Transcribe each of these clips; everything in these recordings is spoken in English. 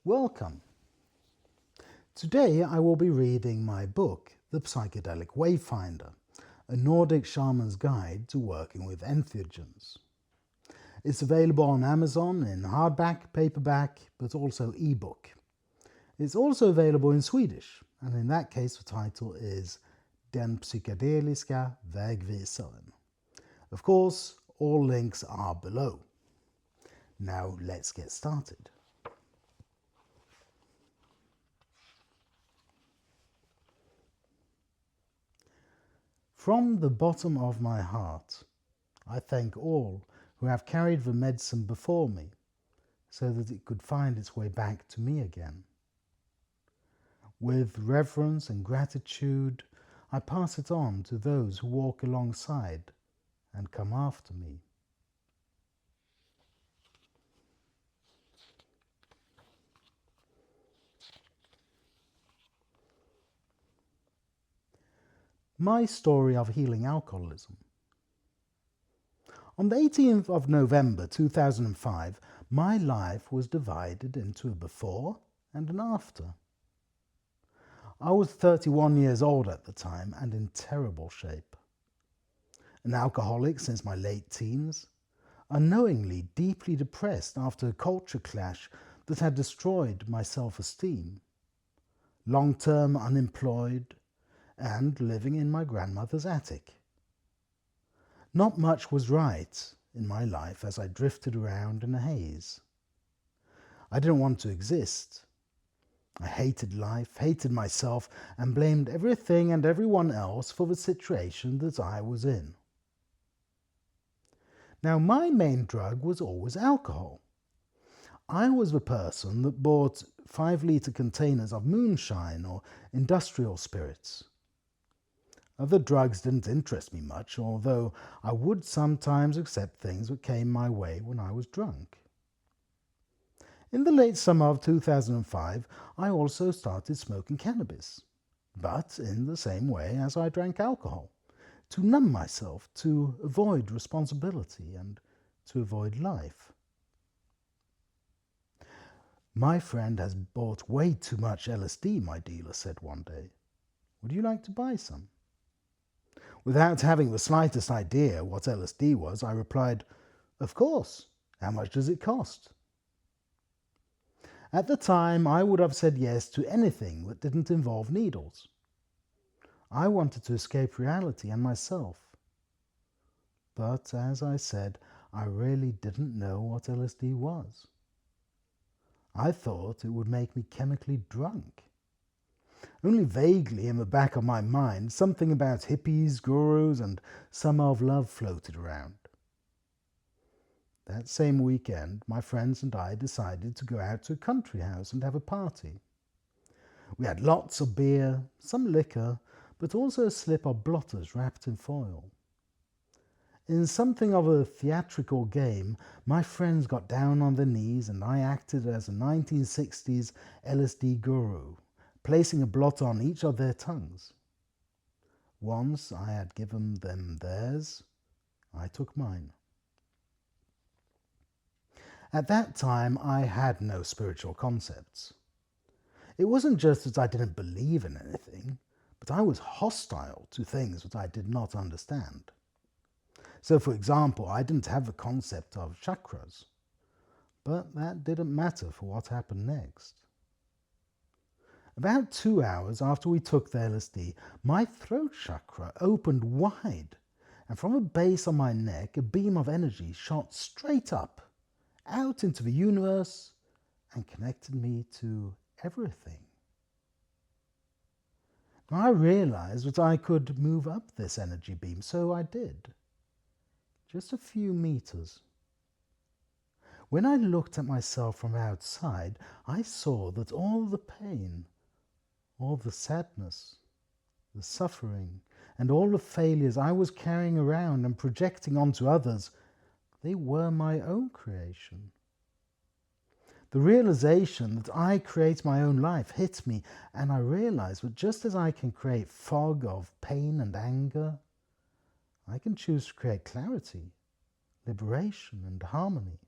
Welcome. Today I will be reading my book, The Psychedelic Wayfinder, a Nordic shaman's guide to working with entheogens. It's available on Amazon in hardback, paperback, but also ebook. It's also available in Swedish, and in that case the title is Den psykedeliska vägvisaren. Of course, all links are below. Now let's get started. From the bottom of my heart, I thank all who have carried the medicine before me, so that it could find its way back to me again. With reverence and gratitude, I pass it on to those who walk alongside and come after me. My story of healing alcoholism. On the 18th of November 2005, my life was divided into a before and an after. I was 31 years old at the time and in terrible shape. An alcoholic since my late teens, unknowingly deeply depressed after a culture clash that had destroyed my self-esteem, long-term unemployed, and living in my grandmother's attic. Not much was right in my life as I drifted around in a haze. I didn't want to exist. I hated life, hated myself, and blamed everything and everyone else for the situation that I was in. Now, my main drug was always alcohol. I was the person that bought 5-litre containers of moonshine or industrial spirits. Other drugs didn't interest me much, although I would sometimes accept things that came my way when I was drunk. In the late summer of 2005, I also started smoking cannabis, but in the same way as I drank alcohol, to numb myself, to avoid responsibility, and to avoid life. "My friend has bought way too much LSD," my dealer said one day. "Would you like to buy some?" Without having the slightest idea what LSD was, I replied, "Of course. How much does it cost?" At the time, I would have said yes to anything that didn't involve needles. I wanted to escape reality and myself. But as I said, I really didn't know what LSD was. I thought it would make me chemically drunk. Only vaguely in the back of my mind, something about hippies, gurus, and summer of love floated around. That same weekend, my friends and I decided to go out to a country house and have a party. We had lots of beer, some liquor, but also a slip of blotters wrapped in foil. In something of a theatrical game, my friends got down on their knees and I acted as a 1960s LSD guru, placing a blot on each of their tongues. Once I had given them theirs, I took mine. At that time, I had no spiritual concepts. It wasn't just that I didn't believe in anything, but I was hostile to things that I did not understand. So, for example, I didn't have the concept of chakras, but that didn't matter for what happened next. About 2 hours after we took the LSD, my throat chakra opened wide, and from the base of my neck, a beam of energy shot straight up, out into the universe, and connected me to everything. Now, I realized that I could move up this energy beam, so I did. Just a few meters. When I looked at myself from outside, I saw that all the pain, all the sadness, the suffering, and all the failures I was carrying around and projecting onto others, they were my own creation. The realization that I create my own life hit me, and I realized that just as I can create fog of pain and anger, I can choose to create clarity, liberation, and harmony.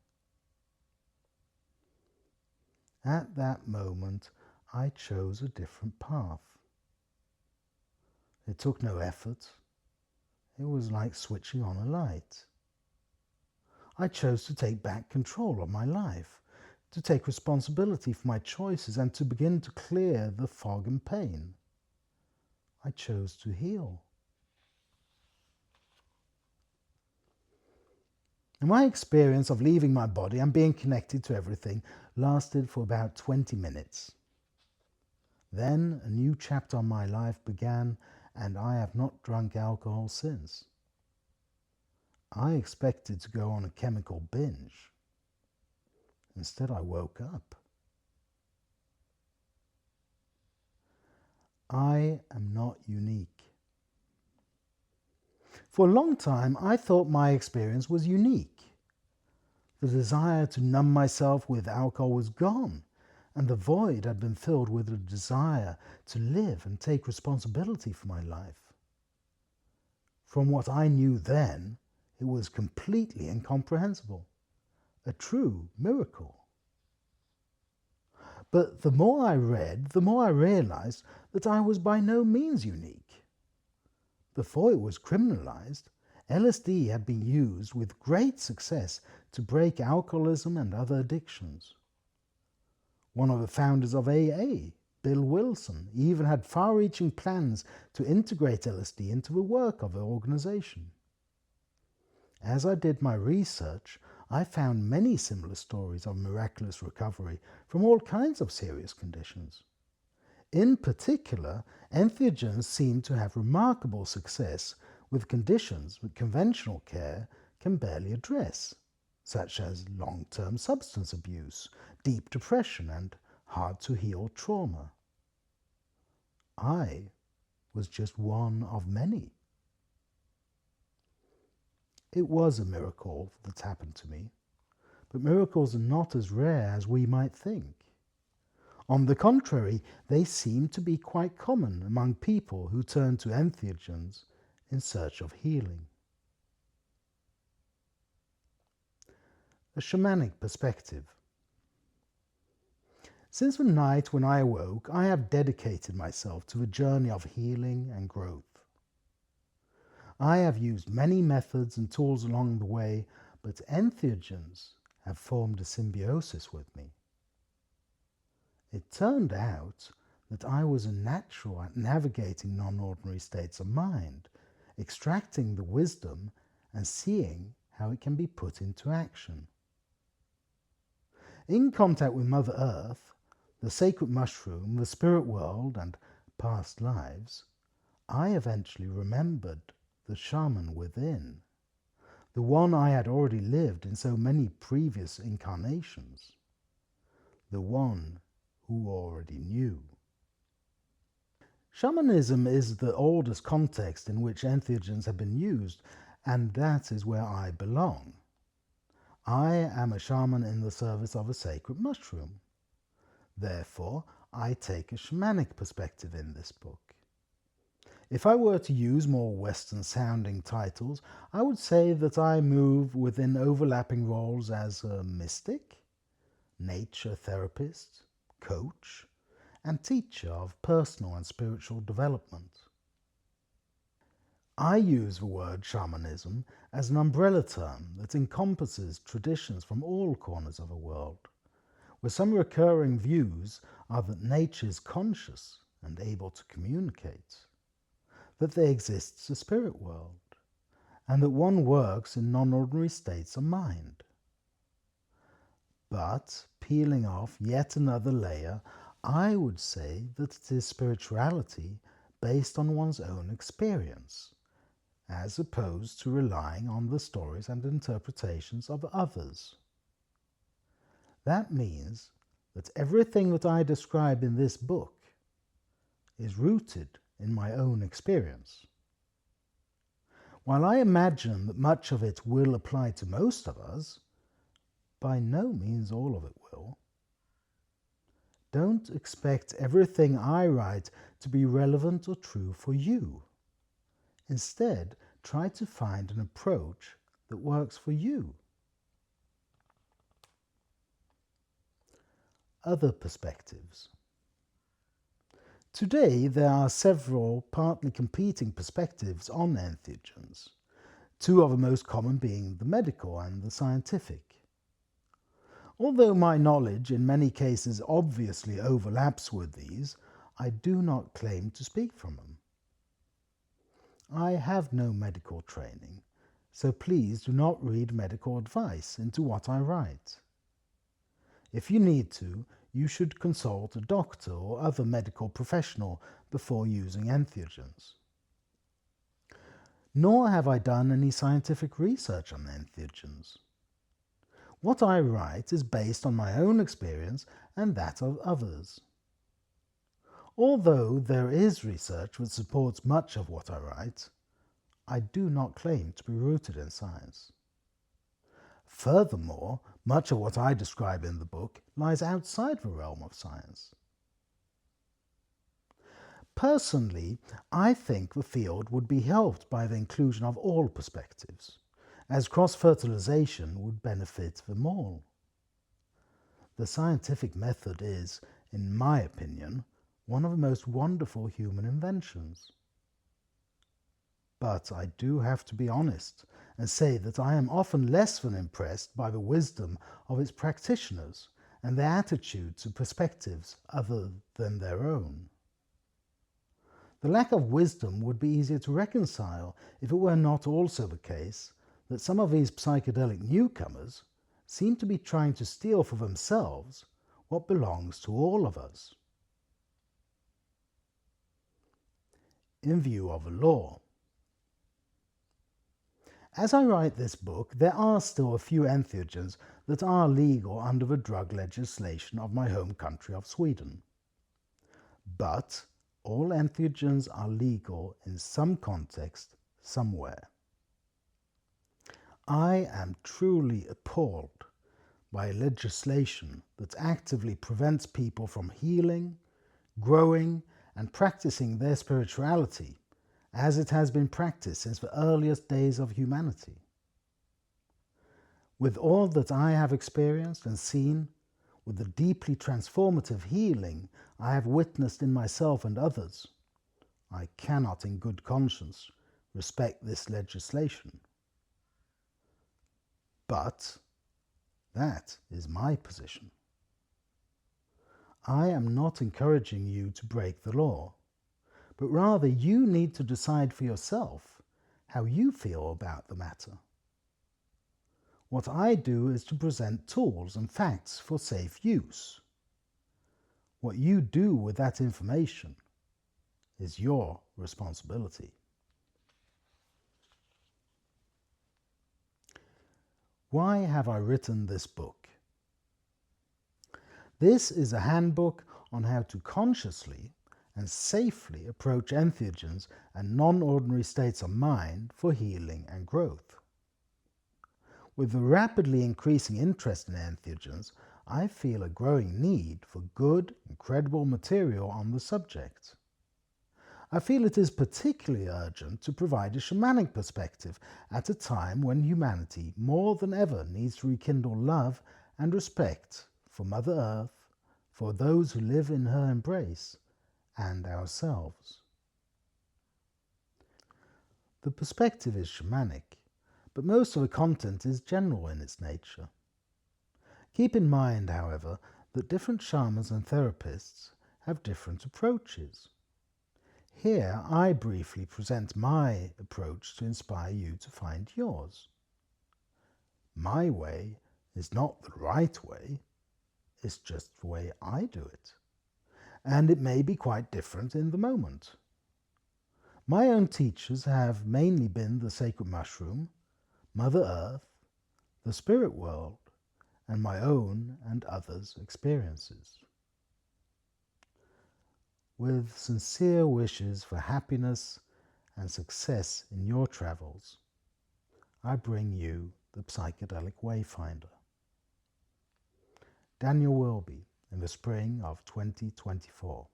At that moment, I chose a different path. It took no effort. It was like switching on a light. I chose to take back control of my life, to take responsibility for my choices and to begin to clear the fog and pain. I chose to heal. And my experience of leaving my body and being connected to everything lasted for about 20 minutes. Then a new chapter of my life began, and I have not drunk alcohol since. I expected to go on a chemical binge. Instead, I woke up. I am not unique. For a long time, I thought my experience was unique. The desire to numb myself with alcohol was gone, and the void had been filled with a desire to live and take responsibility for my life. From what I knew then, it was completely incomprehensible, a true miracle. But the more I read, the more I realized that I was by no means unique. Before it was criminalized, LSD had been used with great success to break alcoholism and other addictions. One of the founders of AA, Bill Wilson, even had far-reaching plans to integrate LSD into the work of the organization. As I did my research, I found many similar stories of miraculous recovery from all kinds of serious conditions. In particular, entheogens seem to have remarkable success with conditions that conventional care can barely address, such as long-term substance abuse, deep depression, and hard-to-heal trauma. I was just one of many. It was a miracle that happened to me, but miracles are not as rare as we might think. On the contrary, they seem to be quite common among people who turn to entheogens in search of healing. A shamanic perspective. Since the night when I awoke, I have dedicated myself to the journey of healing and growth. I have used many methods and tools along the way, but entheogens have formed a symbiosis with me. It turned out that I was a natural at navigating non-ordinary states of mind, extracting the wisdom and seeing how it can be put into action. In contact with Mother Earth, the sacred mushroom, the spirit world, and past lives, I eventually remembered the shaman within, the one I had already lived in so many previous incarnations, the one who already knew. Shamanism is the oldest context in which entheogens have been used, and that is where I belong. I am a shaman in the service of a sacred mushroom. Therefore, I take a shamanic perspective in this book. If I were to use more Western-sounding titles, I would say that I move within overlapping roles as a mystic, nature therapist, coach, and teacher of personal and spiritual development. I use the word shamanism as an umbrella term that encompasses traditions from all corners of the world, where some recurring views are that nature is conscious and able to communicate, that there exists a spirit world, and that one works in non-ordinary states of mind. But, peeling off yet another layer, I would say that it is spirituality based on one's own experience, as opposed to relying on the stories and interpretations of others. That means that everything that I describe in this book is rooted in my own experience. While I imagine that much of it will apply to most of us, by no means all of it will. Don't expect everything I write to be relevant or true for you. Instead, try to find an approach that works for you. other perspectives. Today there are several partly competing perspectives on entheogens, two of the most common being the medical and the scientific. Although my knowledge in many cases obviously overlaps with these, I do not claim to speak from them. I have no medical training, so please do not read medical advice into what I write. If you need to, you should consult a doctor or other medical professional before using entheogens. Nor have I done any scientific research on entheogens. What I write is based on my own experience and that of others. Although there is research which supports much of what I write, I do not claim to be rooted in science. Furthermore, much of what I describe in the book lies outside the realm of science. Personally, I think the field would be helped by the inclusion of all perspectives, as cross-fertilization would benefit them all. The scientific method is, in my opinion, one of the most wonderful human inventions. But I do have to be honest and say that I am often less than impressed by the wisdom of its practitioners and their attitude to perspectives other than their own. The lack of wisdom would be easier to reconcile if it were not also the case that some of these psychedelic newcomers seem to be trying to steal for themselves what belongs to all of us. In view of the law. As I write this book, there are still a few entheogens that are legal under the drug legislation of my home country of Sweden. But all entheogens are legal in some context, somewhere. I am truly appalled by legislation that actively prevents people from healing, growing, and practicing their spirituality as it has been practiced since the earliest days of humanity. With all that I have experienced and seen, with the deeply transformative healing I have witnessed in myself and others, I cannot in good conscience respect this legislation. But that is my position. I am not encouraging you to break the law, but rather you need to decide for yourself how you feel about the matter. What I do is to present tools and facts for safe use. What you do with that information is your responsibility. Why have I written this book? This is a handbook on how to consciously and safely approach entheogens and non-ordinary states of mind for healing and growth. With the rapidly increasing interest in entheogens, I feel a growing need for good and credible material on the subject. I feel it is particularly urgent to provide a shamanic perspective at a time when humanity more than ever needs to rekindle love and respect for Mother Earth, for those who live in her embrace, and ourselves. The perspective is shamanic, but most of the content is general in its nature. Keep in mind, however, that different shamans and therapists have different approaches. Here I briefly present my approach to inspire you to find yours. My way is not the right way, it's just the way I do it. And it may be quite different in the moment. My own teachers have mainly been the sacred mushroom, Mother Earth, the spirit world, and my own and others' experiences. With sincere wishes for happiness and success in your travels, I bring you the Psychedelic Wayfinder. Daniel Wilby, in the spring of 2024.